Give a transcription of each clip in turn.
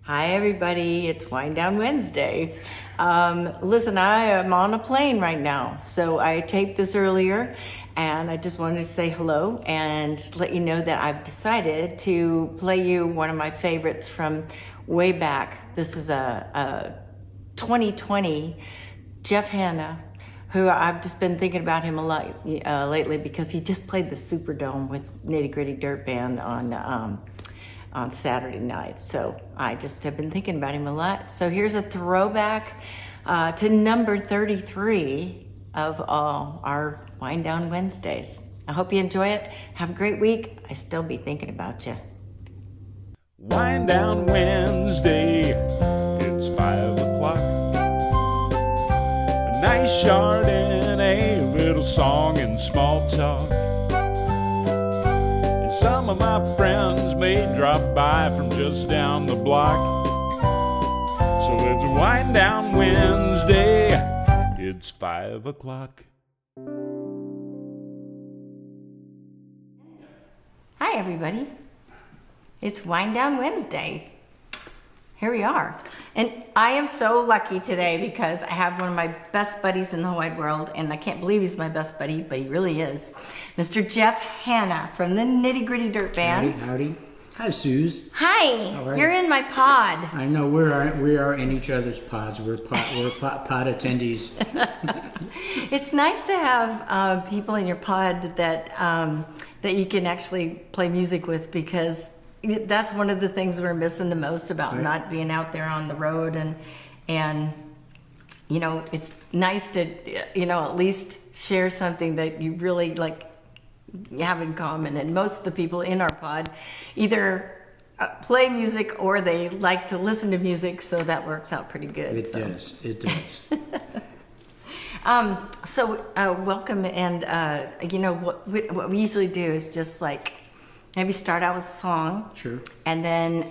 Hi everybody, it's Wind Down Wednesday. Listen, I am on a plane right now, so I taped this earlier and I just wanted to say hello and let you know that I've decided to play you one of my favorites from way back. This is a 2020 Jeff Hanna, who I've just been thinking about him a lot lately because he just played the Superdome with Nitty Gritty Dirt Band on Saturday night. So I just have been thinking about him a lot. So here's a throwback to number 33 of all our Wind Down Wednesdays. I hope you enjoy it. Have a great week. I still be thinking about you. Wind Down Wednesday, it's 5 o'clock. A nice Chardonnay, a little song and small talk. Some of my friends may drop by from just down the block. So it's Wind Down Wednesday, it's 5 o'clock. Hi everybody. It's Wind Down Wednesday. Here we are. And I am so lucky today because I have one of my best buddies in the whole wide world, and I can't believe he's my best buddy, but he really is. Mr. Jeff Hanna from the Nitty Gritty Dirt Band. Howdy. Hi, Suze. Hi, All right. You're in my pod. I know we are in each other's pods. We're pod attendees. It's nice to have people in your pod that you can actually play music with, because that's one of the things we're missing the most about not being out there on the road, and you know, it's nice to at least share something that you really like have in common. And most of the people in our pod either play music or they like to listen to music, so that works out pretty good. It does. So welcome, and what we usually do is just like maybe start out with a song. Sure. And then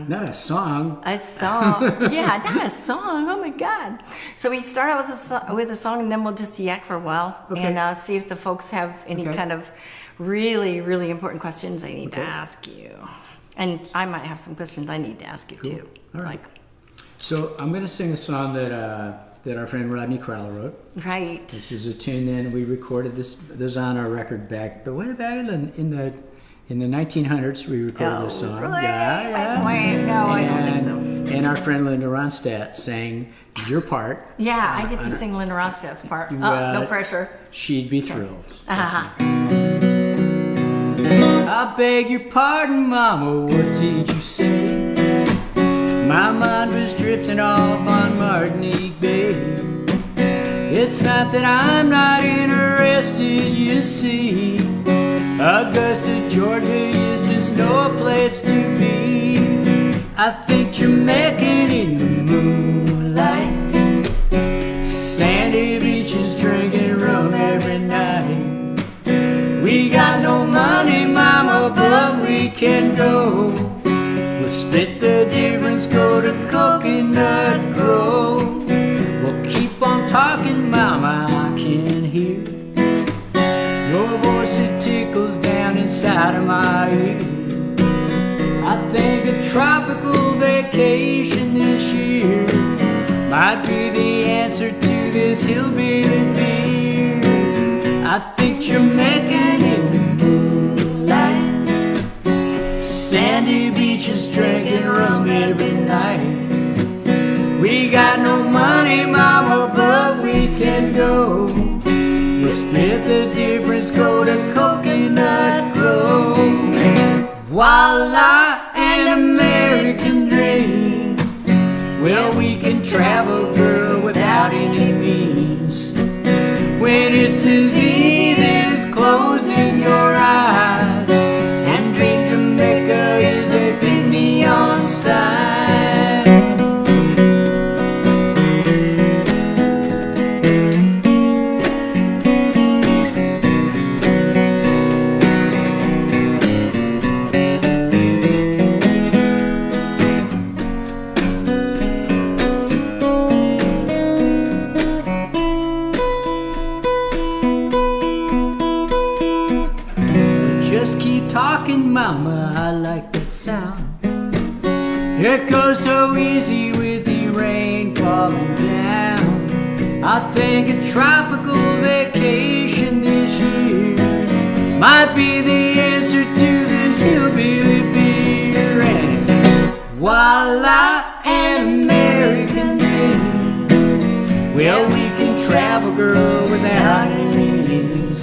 Not a song. a song. Yeah, not a song. Oh my God. So we start out with a song, and then we'll just yak for a while and see if the folks have any kind of really, really important questions they need to ask you. And I might have some questions I need to ask you too. All right. So I'm going to sing a song that our friend Rodney Crowell wrote. Right. This is a tune that we recorded this on our record way back in the 1900s. We recorded this song. Really? Yeah. No, I don't think so. And our friend Linda Ronstadt sang your part. Yeah, I get to sing Linda Ronstadt's part. No pressure. She'd be thrilled. I beg your pardon, Mama, what did you say? My mind was drifting off on Martinique Bay. It's not that I'm not interested, you see. Augusta, Georgia is just no place to be. I think Jamaica in the moonlight, sandy beaches drinking rum every night. We got no money, Mama, but we can go. We'll split the difference, go to Coconut Grove. We'll keep on talking, Mama, I can hear your voice, it tickles down inside of my ear. I think a tropical vacation this year might be the answer to this hillbilly beer. I think Jamaica in the moonlight, sandy beaches drinking rum every night. We got no money, Mama, but we can go. We'll split the difference, go to Coconut Grove. Voila, an American dream. Well, we can travel, girl, without any means. When it's as easy as closing your eyes and dream Jamaica is a big neon sign. It goes so easy with the rain falling down. I think a tropical vacation this year might be the answer to this hillbilly beer. And it's voila, an American dream. Well, we can travel, girl, without enemies.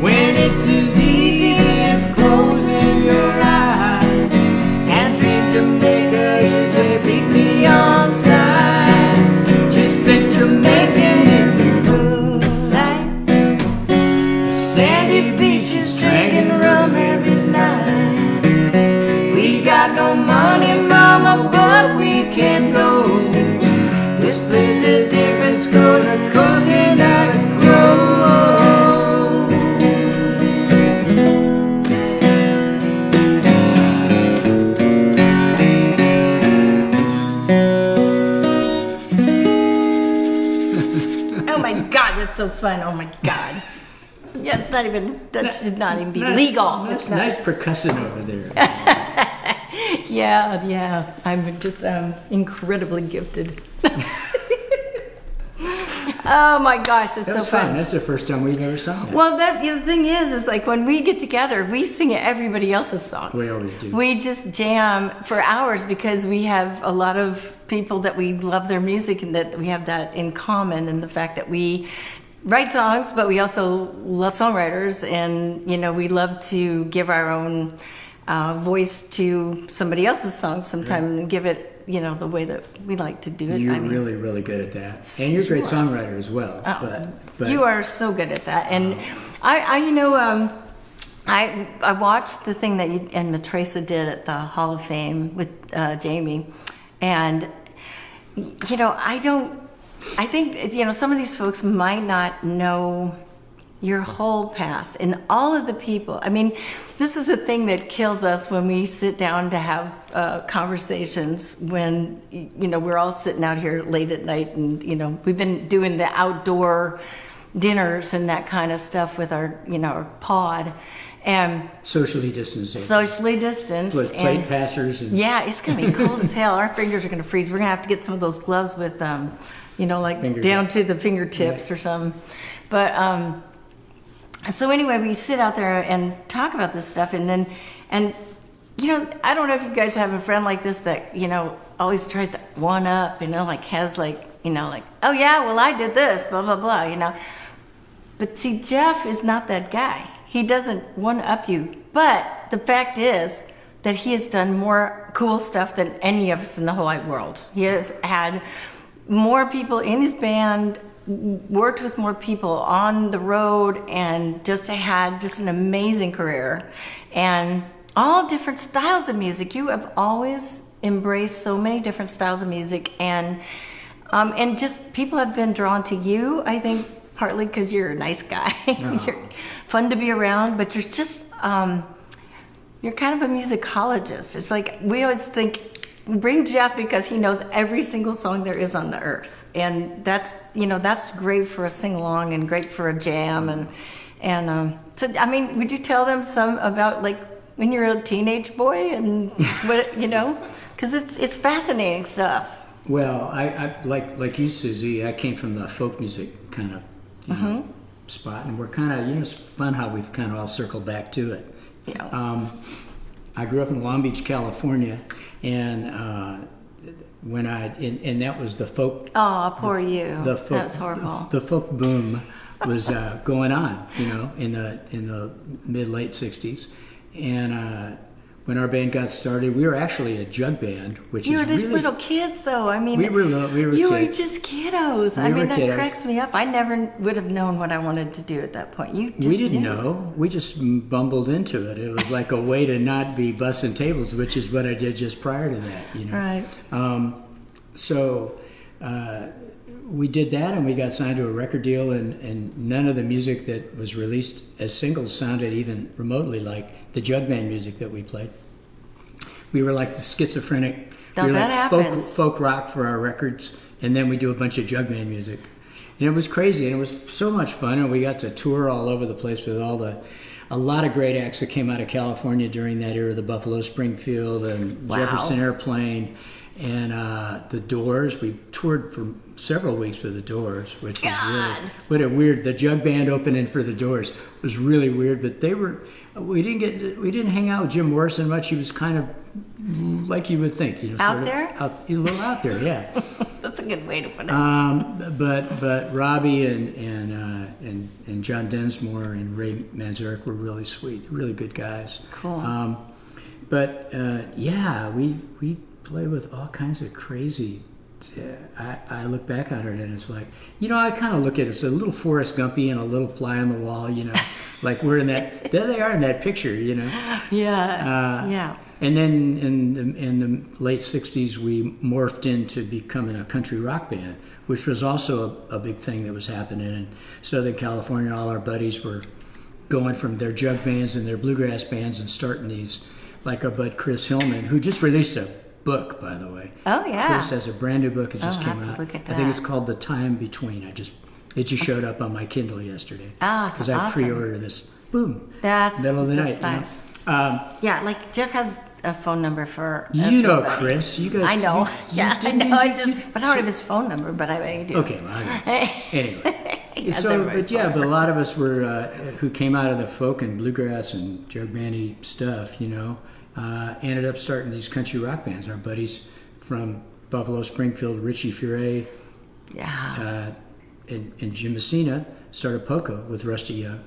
When it's as easy as closing your eyes and dream Jamaica is a big neon sign. Just picture making in the moonlight, sandy beaches, drinking rum every night. We got no money, mama, but we can go. We split the difference, go to Coconut Grove. Oh my God, that's so fun. Oh my God. Yeah, it's not even, that should not even be legal. That's It's not. nice percussing over there. Yeah, I'm just incredibly gifted. Oh my gosh, that's That so was fun. fun. That's the first time we've ever sung it. Well, the thing is like when we get together, we sing everybody else's songs. We always do. We just jam for hours because we have a lot of people that we love their music and that we have that in common, and the fact that we write songs, but we also love songwriters, and you know, we love to give our own voice to somebody else's song sometime and give it, you know, the way that we like to do it. You're really, really good at that. And you're a great songwriter as well. But you are so good at that. And I watched the thing that you and Matresa did at the Hall of Fame with Jamie, and you know, I think, you know, some of these folks might not know your whole past and all of the people. I mean, this is the thing that kills us when we sit down to have conversations when, you know, we're all sitting out here late at night, and, you know, we've been doing the outdoor dinners and that kind of stuff with our, you know, our pod, and socially distancing. socially distanced. With plate passers. And yeah, it's going to be cold as hell. Our fingers are going to freeze. We're going to have to get some of those gloves with, you know, like down to the fingertips or something. But, so anyway, we sit out there and talk about this stuff, and you know, I don't know if you guys have a friend like this that, you know, always tries to one up, you know, like has like, you know, like, oh yeah, well I did this, blah, blah, blah, you know. But see, Jeff is not that guy. He doesn't one up you. But the fact is that he has done more cool stuff than any of us in the whole wide world. He has had more people in his band, worked with more people on the road, and just had just an amazing career, and all different styles of music. You have always embraced so many different styles of music, and just people have been drawn to you, I think, partly because you're a nice guy. You're fun to be around, but you're just you're kind of a musicologist. It's like we always think, bring Jeff because he knows every single song there is on the earth, and that's, you know, that's great for a sing-along and great for a jam, and so I mean, would you tell them some about like when you're a teenage boy and what, you know, because it's fascinating stuff. well, I like you, Susie. I came from the folk music kind of know, spot, and we're kind of, you know, it's fun how we've kind of all circled back to it. Yeah. I grew up in Long Beach, California, and when and that was the folk. Oh, poor you. The folk, that was horrible. The folk boom was going on, you know, in the mid-late '60s, and when our band got started, we were actually a jug band, which you is were just really, little kids, though. I mean, we were you were kids. just kiddos. We I mean, were that kiddos. cracks me up. I never would have known what I wanted to do at that point. You just We didn't knew. know. We just bumbled into it. It was like a way to not be bussing tables, which is what I did just prior to that, you know. Right. So we did that, and we got signed to a record deal, and none of the music that was released as singles sounded even remotely like the jug band music that we played. We were like the schizophrenic. Now we were that like happens. folk rock for our records, and then we do a bunch of jug band music. And it was crazy, and it was so much fun, and we got to tour all over the place with all the a lot of great acts that came out of California during that era, the Buffalo Springfield and Wow. Jefferson Airplane and the Doors. We toured for several weeks with the Doors, which was really, what a weird, the jug band opening for the Doors was really weird, but we didn't hang out with Jim Morrison much. He was kind of like you would think, you know, Out sort of there? a little out there, yeah. That's a good way to put it. But Robbie and John Densmore and Ray Manzarek were really sweet, really good guys. Cool. Yeah, we play with all kinds of crazy. I look back on it and it's like, you know, I kind of look at it as a little Forrest Gumpy and a little fly on the wall, you know, like we're in that. There they are in that picture, you know. Yeah. Yeah. And then in the late '60s, we morphed into becoming a country rock band, which was also a big thing that was happening in Southern California. All our buddies were going from their jug bands and their bluegrass bands and starting these, like our bud Chris Hillman, who just released a book, by the way. Oh, yeah. Chris has a brand new book. It just I'll came have to out. look at I think it's that. called The Time Between. It just showed up on my Kindle yesterday. Ah, because I awesome. pre-ordered this. Boom. That's Middle of the that's night. nice. You know? Yeah, like Jeff has a phone number for You know everybody. Chris. You guys. I know. you Yeah, I didn't- know. I you- just, but I don't have his phone number, but I do. Okay. Well, anyway. He has So, everybody's but yeah, phone but a number. lot of us were who came out of the folk and bluegrass and jug bandy stuff, you know, ended up starting these country rock bands. Our buddies from Buffalo Springfield, Richie Furay, Yeah. and Jim Messina started Poco with Rusty Young,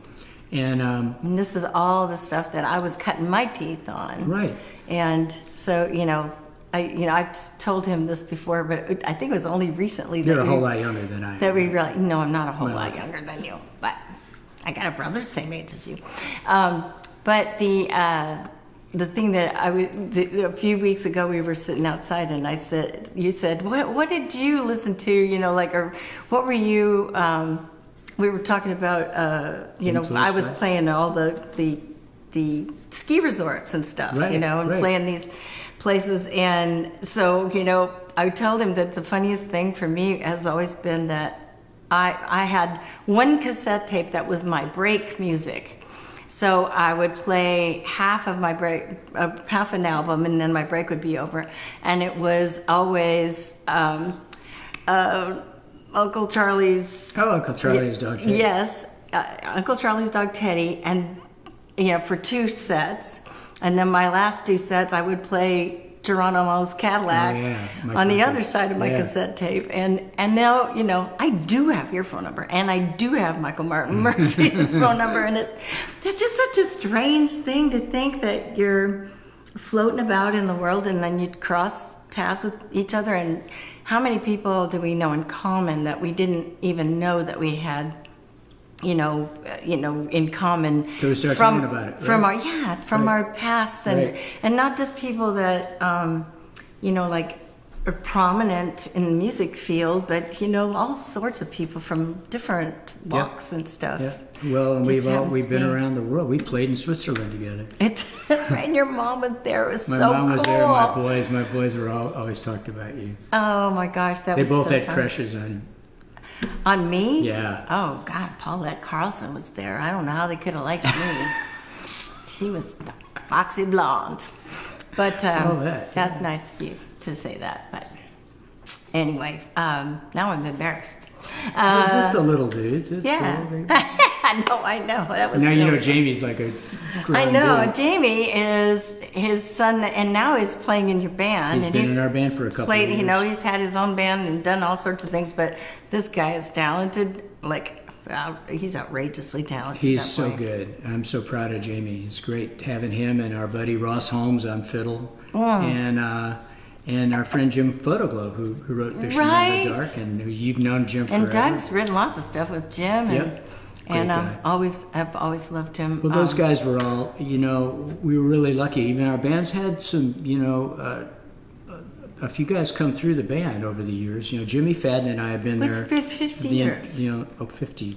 and And this is all the stuff that I was cutting my teeth on. right. And so, I've told him this before, but I think it was only recently You're that a whole lot younger than I am. that we really, no, I'm not a whole Well, lot younger than you, but I got a brother same age as you. But the thing that a few weeks ago we were sitting outside and you said, what did you listen to? You know, like, or what were you? We were talking about, I was by? playing all the ski resorts and stuff, Right, you know, and right. playing these places. And so, I told him that the funniest thing for me has always been that I had one cassette tape that was my break music. So I would play half of my break, half an album, and then my break would be over. And it was always Uncle Charlie's. Oh, Uncle Charlie's Dog Teddy. Yes, Uncle Charlie's Dog Teddy, and for 2 sets. And then my last 2 sets, I would play Geronimo's Cadillac Oh, yeah. on the Michael. other side of my Yeah. cassette tape. And now, I do have your phone number, and I do have Michael Martin Murphy's phone number. And it's just such a strange thing to think that you're floating about in the world and then you'd cross paths with each other. And how many people do we know in common that we didn't even know that we had, in common Till we start talking about it, from right? from Right. our pasts, and Right. and not just people that like are prominent in the music field, but all sorts of people from different walks and stuff. Yeah. Well, and Just we've been happens to be- around the world. We played in Switzerland together. It's right. And your mom was there. It was My so mom cool. was there. My boys were always talked about you. Oh my gosh, that They was both so had fun. crushes on you. On me? Yeah. Oh God, Paulette Carlson was there. I don't know how they could have liked me. She was the foxy blonde. But Paulette, that's nice of you to say that. But anyway, now I'm embarrassed. It's just the little dudes. It's Yeah. cool. I know. That was Now really Jamie's like a. I grown know. dude. Jamie is his son, and now he's playing in your band. He's and been in our band for a couple played, of years. he's had his own band and done all sorts of things. But this guy is talented. He's outrageously talented. He's that so boy. good. I'm so proud of Jamie. It's great having him and our buddy Ross Holmes on fiddle, and our friend Jim Photoglobe who wrote Fishing Right. in the Dark, and you've known Jim And forever. Doug's written lots of stuff with Jim, Yep. and Great guy. I've always loved him. Well, those guys were all, we were really lucky. Even our bands had some, a few guys come through the band over the years. Jimmy Fadden and I have been It's there. been 50 the- years. 50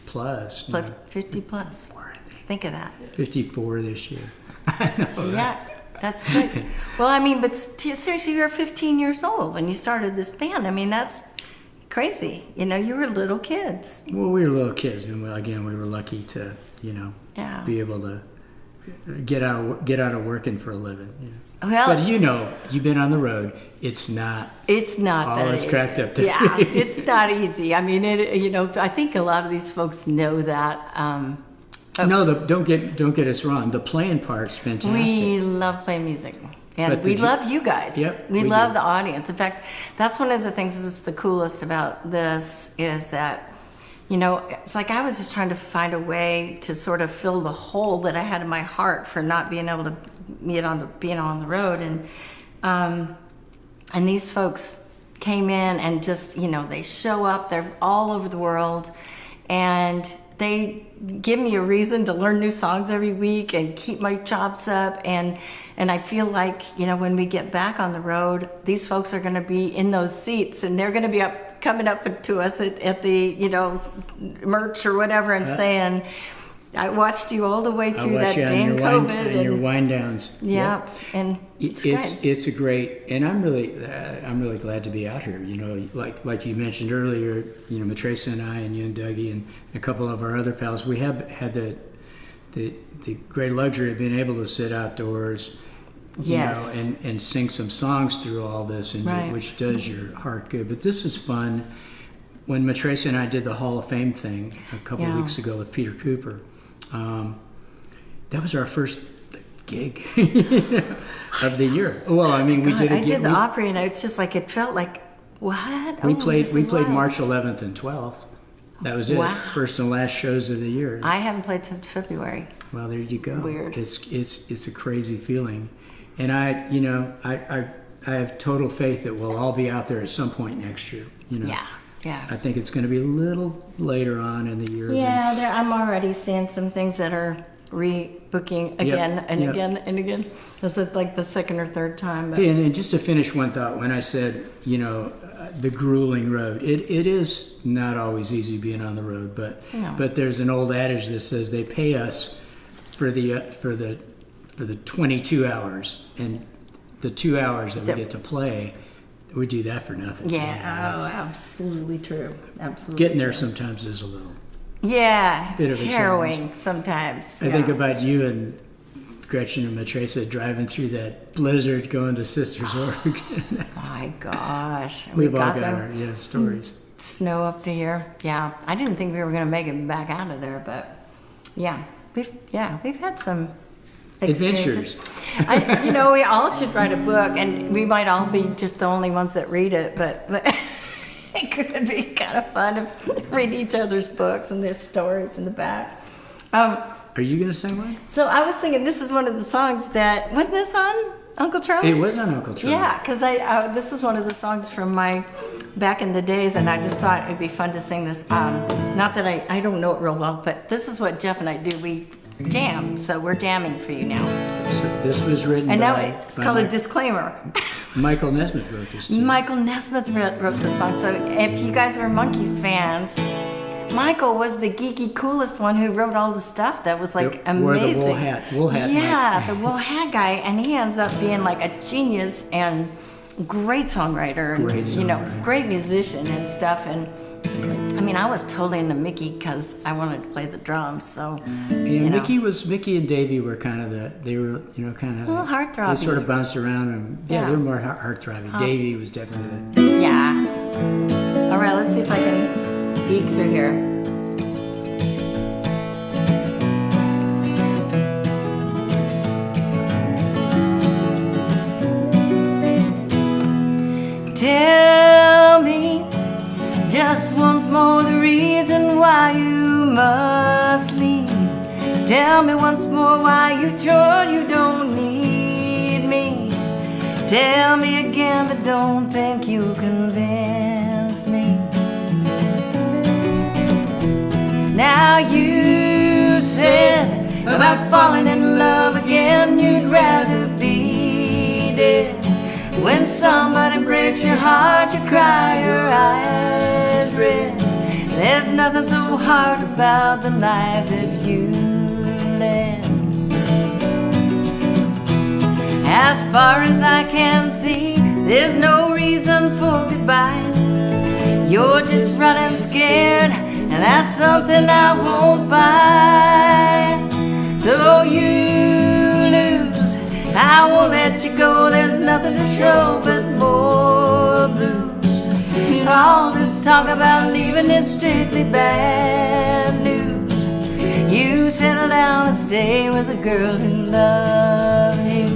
plus. 50 plus. I think. Think of that. 54 this year. I know Yeah, that's sick. Well, I mean, but seriously, you were 15 years old when you started this band. I mean, that's crazy. You know, you were little kids. Well, we were little kids, and again, we were lucky to, Yeah. be able to get out of working for a living. Well, But you've been on the road. It's not not all that it's easy. cracked up to be. Yeah, it's not easy. I mean, I think a lot of these folks know that. No, don't get us wrong. The playing part's fantastic. We love playing music. And But we love you guys. Yep, we we love do. the audience. In fact, that's one of the things that's the coolest about this is that, it's like I was just trying to find a way to sort of fill the hole that I had in my heart for not being able to being on the road. And these folks came in and just, they show up. They're all over the world. And they give me a reason to learn new songs every week and keep my chops up. And I feel like, when we get back on the road, these folks are going to be in those seats and they're going to be coming up to us at the, merch or whatever and saying, I watched you all the way through that dang COVID. And your wind downs. Yeah. And it's a great, and I'm really glad to be out here. Like you mentioned earlier, Matresa and I and you and Dougie and a couple of our other pals, we have had the great luxury of being able to sit outdoors, Yes. and sing some songs through all this, and Right. which does your heart good. But this is fun. When Matresa and I did the Hall of Fame thing a couple of weeks ago with Peter Cooper, that was our first gig of the year. Well, I mean, we did a I gig. did the Opry, and it's just like it felt like what? We Oh, played this is wild. March 11th and 12th. That was it. Wow. First and last shows of the year. I haven't played since February. Well, there you go. Weird. It's a crazy feeling, and I have total faith that we'll all be out there at some point next year. Yeah. I think it's going to be a little later on in the year. Yeah, I'm already seeing some things that are rebooking again and Yep. again and again. This is like the second or third time. But And just to finish one thought, when I said, the grueling road, it is not always easy being on the road, but there's an old adage that says they pay us for the 22 hours, and the 2 hours that we get to play, we do that for nothing. absolutely true. Absolutely. Getting there sometimes is a little. Yeah, Bit of a harrowing sometimes. I think about you and Gretchen and Matresa driving through that blizzard going to Sisters Org. My gosh. We've all got them. our stories. Snow up to here. Yeah, I didn't think we were going to make it back out of there, but we've had some Adventures. We all should write a book, and we might all be just the only ones that read it, but it could be kind of fun to read each other's books and their stories in the back. Are you going to sing one? So I was thinking this is one of the songs that wasn't this on Uncle Charlie's? It was on Uncle Charlie. Yeah, because this is one of the songs from my back in the days, and I just thought it'd be fun to sing this. Not that I don't know it real well, but this is what Jeff and I do. We jam, so we're jamming for you now. So this was written And now by it's called a disclaimer. Michael Nesmith wrote this too. Michael Nesmith wrote the song. So if you guys were Monkees fans, Michael was the geeky, coolest one who wrote all the stuff that was like amazing. Wore the wool hat. Yeah, the wool hat guy, and he ends up being like a genius and great songwriter, and great musician and stuff. And I mean, I was totally into Mickey because I wanted to play the drums. So Mickey and Davey were kind of a little heartthrobbing. They sort of bounced around, and they were more heartthrobbing. Davey was definitely All right, let's see if I can geek through here. Tell me just once more the reason why you must leave. Tell me once more why you're sure you don't need me. Tell me again, but don't think you convince me. Now you said about falling in love again, you'd rather be dead. When somebody breaks your heart, you cry your eyes red. There's nothing so hard about the life that you led. As far as I can see, there's no reason for goodbye. You're just running scared, and that's something I won't buy. So you lose, I won't let you go. There's nothing to show but more blues. All this talk about leaving is strictly bad news. You settle down and stay with a girl who loves you.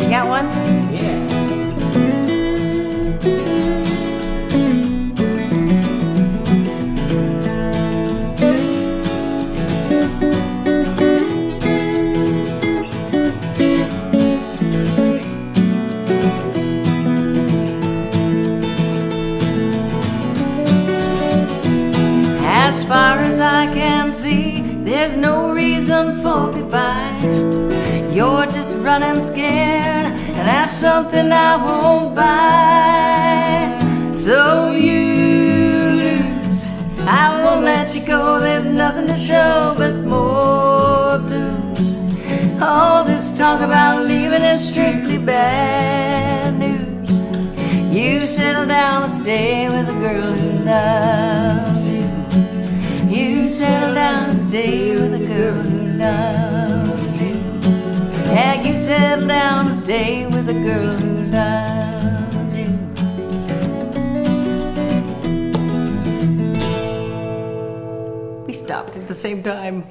You got one? Yeah. As far as I can see, there's no reason for goodbye. You're just running scared, and that's something I won't buy. So you lose, I won't let you go. There's nothing to show but more blues. All this talk about leaving is strictly bad news. You settle down and stay with a girl who loves you. You settle down and stay with a girl who loves you. Yeah, you settle down and stay with a girl who loves you. We stopped at the same time.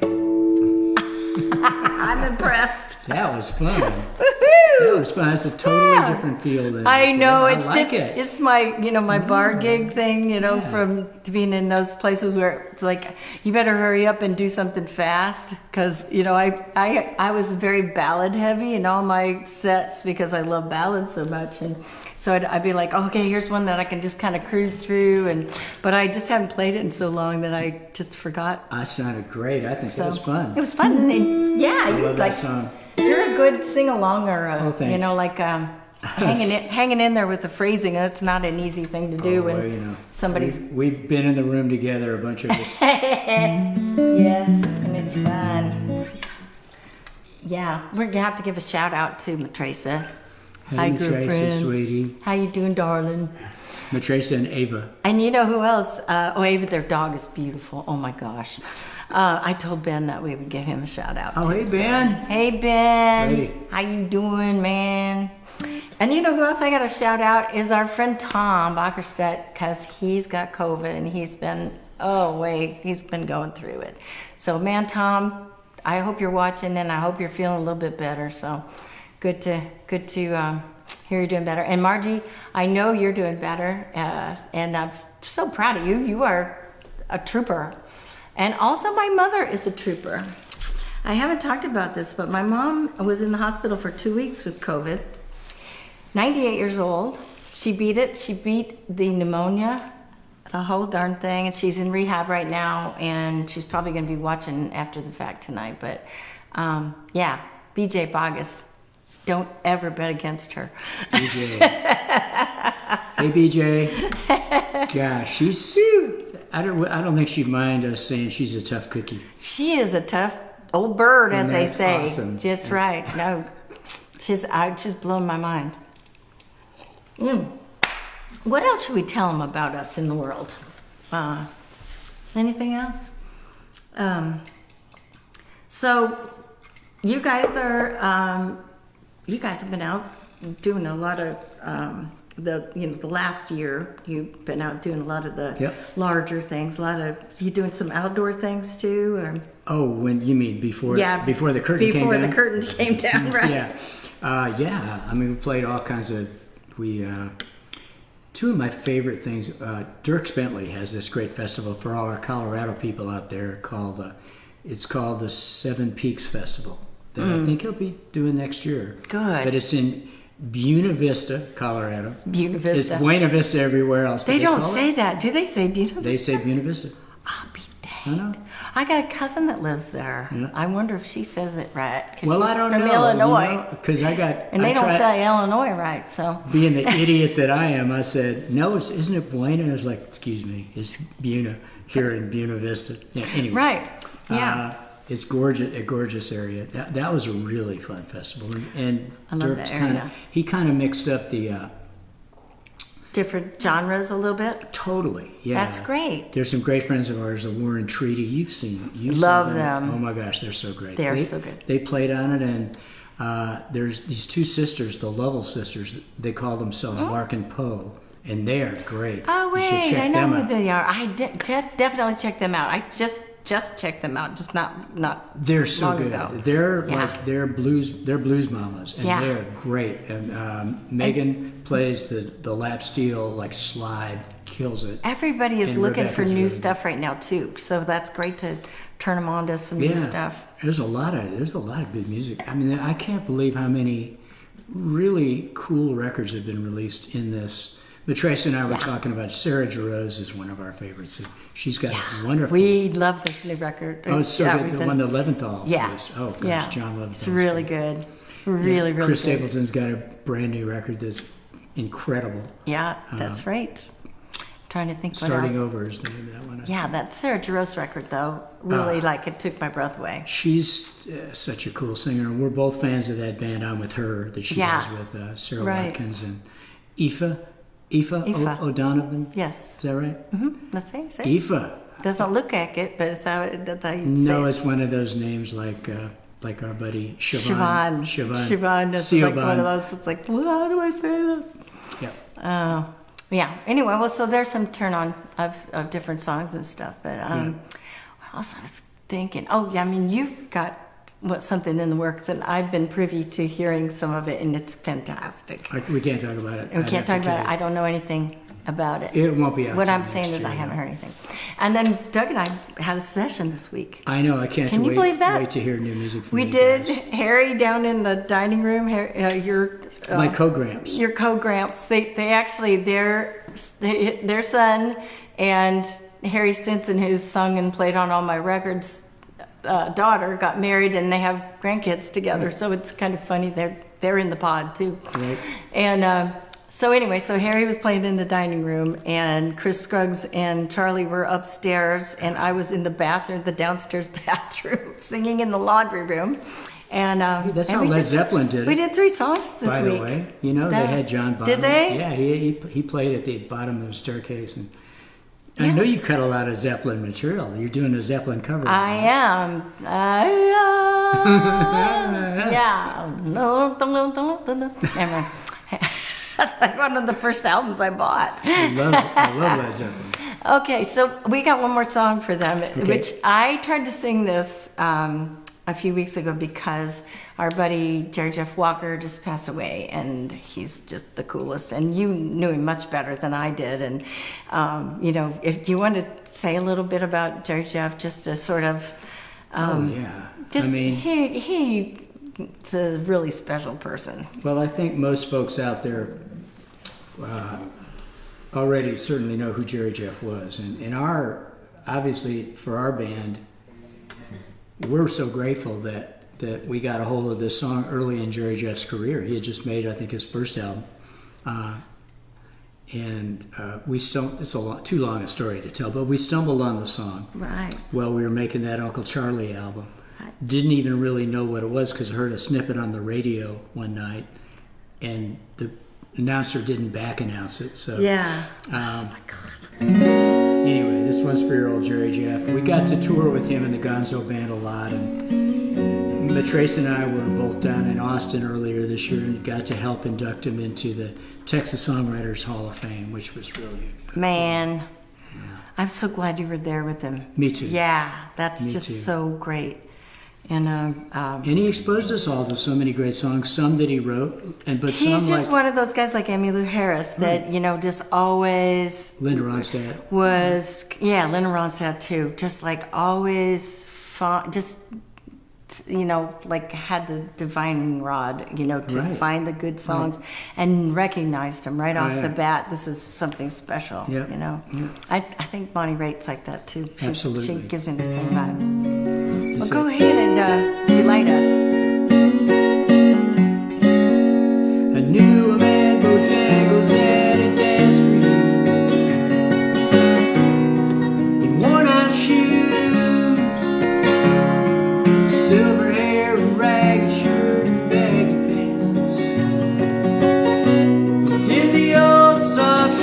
I'm impressed. That was fun. Woohoo! That was fun. It's a totally different feel than I know, I it's like just, it. it's my, my bar gig thing, from being in those places where it's like, you better hurry up and do something fast. Cause, I was very ballad heavy in all my sets because I love ballads so much. And so I'd be like, okay, here's one that I can just kind of cruise through. But I just haven't played it in so long that I just forgot. I sounded great. I think that was fun. It was fun. And yeah, I you love that song. You're a good sing-along or, thanks. hanging in there with the phrasing. That's not an easy thing to do when somebody's... We've been in the room together, a bunch of us. Yes, and it's fun. Yeah, we're going to have to give a shout out to Matresa. Hi, Hey, Tracy, girlfriend. sweetie. How you doing, darling? Matresa and Ava. And you know who else? Ava, their dog is beautiful. Oh my gosh. I told Ben that we would give him a shout out. Oh, too, hey, Ben. Hey, Ben. Ready. How you doing, man? And you know who else I got to shout out is our friend Tom Bockerstedt, because he's got COVID and he's been, he's been going through it. So, man, Tom, I hope you're watching and I hope you're feeling a little bit better. So, good to hear you're doing better. And Margie, I know you're doing better, and I'm so proud of you. You are a trooper. And also my mother is a trooper. I haven't talked about this, but my mom was in the hospital for 2 weeks with COVID. 98 years old. She beat it. She beat the pneumonia, the whole darn thing. And she's in rehab right now, and she's probably going to be watching after the fact tonight. But yeah, BJ Bogguss. Don't ever bet against her. BJ. Hey, BJ. Gosh, she's... I don't think she'd mind us saying she's a tough cookie. She is a tough old bird, as they that's say. awesome. Just right. No, she's blown my mind. What else should we tell them about us in the world? Anything else? So you guys have been out doing a lot of the last year. You've been out doing a lot of the larger things. You doing some outdoor things too, or? Oh, when you mean before the curtain came down? Before the curtain came down, right? Yeah. I mean, we played all kinds of. Two of my favorite things. Dierks Bentley has this great festival for all our Colorado people out there called. It's called the Seven Peaks Festival. That I think he'll be doing next year. Good. But it's in Buena Vista, Colorado. Buena Vista. It's Buena Vista everywhere else. They don't say that. Do they say Buena Vista? They say Buena Vista. I'll be danged. I know. I got a cousin that lives there. Yeah. I wonder if she says it right. Well, she's I don't from know. Illinois. Because And they don't say Illinois right, so. Being the idiot that I am, I said, no, isn't it Buena? I was like, excuse me, it's Buena here in Buena Vista. Yeah, anyway. Right, yeah. It's gorgeous, a gorgeous area. That was a really fun festival. And I love Dirk's that area. he kind of mixed up the different genres a little bit? Totally, yeah. That's great. There's some great friends of ours, the Warren Treaty. You've seen Love them. Oh my gosh, they're so great. They're so good. They played on it, and there's these two sisters, the Lovell sisters. They call themselves Larkin Poe, and they're great. Oh You should wait, check I know them who out. they are. I definitely check them out. I just checked them out, just not They're so long good. ago. They're Yeah. like they're blues mamas, and Yeah. they're great. And Megan plays the lap steel like slide, kills it. Everybody is And looking for Rebecca's new really stuff right now too, so that's great to turn them on to some new stuff. There's a lot of good music. I mean, I can't believe how many really cool records have been released in this. But Tracy and I were talking about Sarah Jarose is one of our favorites. She's got wonderful. We love this new record. Oh, it's so Yeah, good. we've The one that Leventhal Yeah. plays. Oh gosh, Yeah. John Leventhal. It's really good. Really, really Chris good. Stapleton's got a brand new record that's incredible. Yeah, that's right. Trying to think what Starting else. Over is the name of that one. Yeah, that Sarah Jarose record though, really like it took my breath away. She's such a cool singer, and we're both fans of that band On With Her that she Yeah. has with Sarah Right. Watkins and Aoife O'Donovan. Yes, Is that right? that's how you say it. Aoife. Doesn't look like it, but that's how you No, say it's one of those names like our buddy Siobhan. Siobhan is like one of those. It's like, well, how do I say this? Yeah. Yeah. Anyway, well, so there's some turn on of different songs and stuff. But what else I was thinking? Oh, yeah. I mean, you've got something in the works, and I've been privy to hearing some of it, and it's fantastic. We can't talk about it. We can't talk about it. I don't know anything about it. It won't be out. What till I'm next saying is year, I haven't though. heard anything. And then Doug and I had a session this week. I know. I can't. Can you wait, believe that? Wait to hear new music from We you did guys. Harry down in the dining room. My co-gramps. Your co-gramps. They actually their son and Harry Stinson, who's sung and played on all my records, daughter got married and they have grandkids together. So it's kind of funny. They're in the pod too. Right. And so anyway, so Harry was playing in the dining room, and Chris Scruggs and Charlie were upstairs, and I was in the downstairs bathroom, singing in the laundry room. And That's and how we Led just- Zeppelin did it. We did 3 songs this By week. the way, you know That- they had John Bonham. Did they? Yeah, he played at the bottom of the staircase, and I Yeah. know you cut a lot of Zeppelin material. You're doing a Zeppelin cover. I am. Yeah. Anyway. That's like one of the first albums I bought. I love Led Zeppelin. Okay, so we got one more song for them, which I tried to sing this a few weeks ago because our buddy Jerry Jeff Walker just passed away, and he's just the coolest. And you knew him much better than I did. And you know, if you want to say a little bit about Jerry Jeff, just to sort of, Yeah. just I mean, he's a really special person. well, I think most folks out there already certainly know who Jerry Jeff was, and obviously for our band, we're so grateful that we got a hold of this song early in Jerry Jeff's career. He had just made, I think, his first album, and it's too long a story to tell, but we stumbled on the song Right. while we were making that Uncle Charlie album. Right. Didn't even really know what it was because I heard a snippet on the radio one night, and the announcer didn't back announce it. So Yeah. anyway, this one's for your old Jerry Jeff. We got to tour with him and the Gonzo Band a lot, but Trace and I were both down in Austin earlier this year and got to help induct him into the Texas Songwriters Hall of Fame, which was really Man, I'm so glad you were there with him. Me too. Yeah, that's Me just too. so great. And And he exposed us all to so many great songs, some that he wrote, but he's some just like one of those guys like Emmylou Harris that, you know, just always Linda Ronstadt. was, Linda Ronstadt too, just like always fun, just, you know, like had the divine rod, you know, to Right. find the good songs and recognized them right off yeah. the bat. This is something special, Yeah. you know. Yeah. I think Bonnie Raitt's like that too. She Absolutely. gives me the same vibe. Well, So- go ahead and delight us. I knew a man Bojangles at a dance for you in worn-out shoes, silver hair and ragged shirt and baggy pants. He did the old soft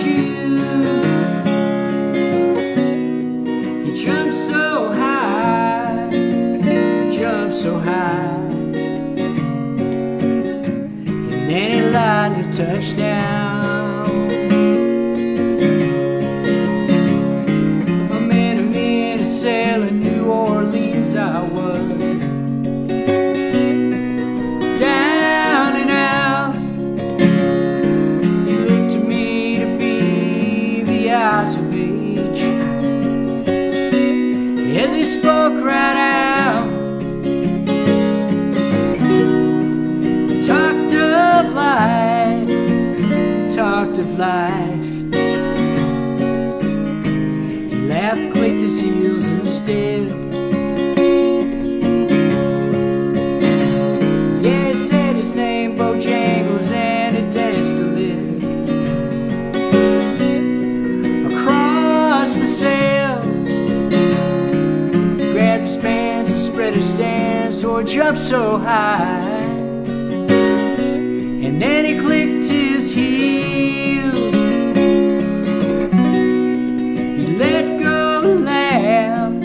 talked of life. He laughed, clicked his heels instead. Yeah, he said his name, Bojangles, and it danced a lick across the sail. Grabbed his pants and spread his stance, or jumped so high. And then he clicked his heels. He let go and laughed,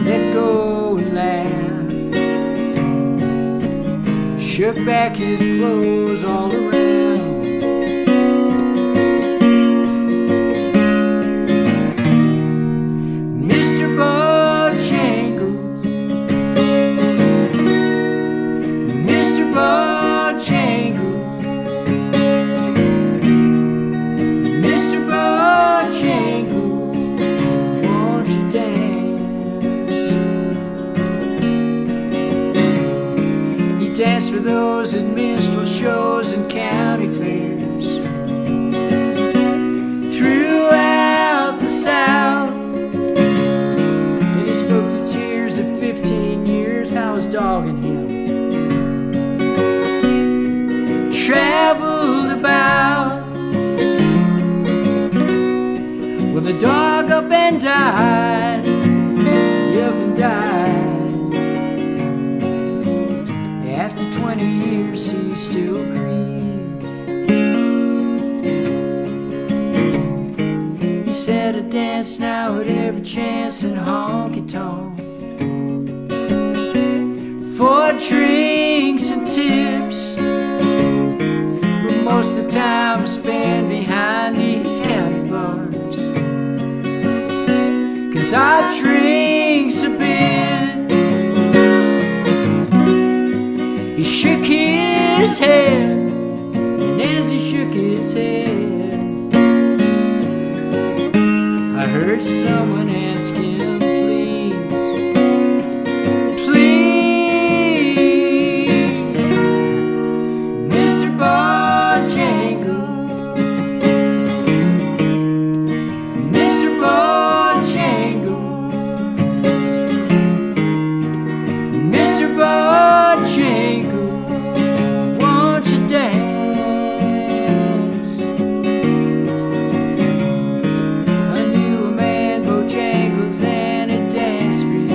let go and laughed. Shook back his clothes all around. Mr. Bojangles, Mr. Bojangles, Mr. Bojangles, won't you dance? He danced for those at minstrel shows and county fairs throughout the South. And he spoke the tears of 15 years I was dogging him. Traveled about with a dog up and died, up and died. After 20 years he still grieved. He said I'd dance now at every chance in honky-tonk for drinks and tips. Most of the time I spend behind these county bars, 'cause I drinks a bit. He shook his head, and as he shook his head, I heard someone ask him, please, please, Mr. Bojangles, Mr. Bojangles, Mr. Bojangles, won't you dance? I knew a man, Bojangles, and it danced for you.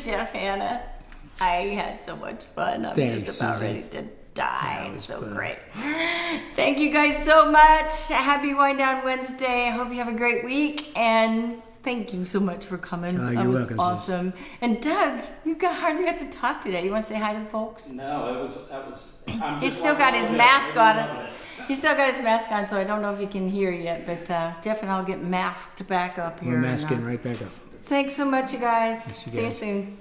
Jeff, Hannah, I had so much fun. I'm Thanks, just about Susan. ready to die. It's so fun. great. Thank you guys so much. Happy Wind Down Wednesday. I hope you have a great week, and thank you so much for coming. Oh, That you're was welcome, Susan. awesome. And Doug, hardly got to talk today. You want to say hi to the folks? No, that was. I'm He's just still got his loving it. mask I'm on. loving it. He's still got his mask on, so I don't know if you can hear yet. But Jeff and I'll get masked back up here. We're and, masking right back up. Thanks so much, you guys. Thanks, you See you guys. soon.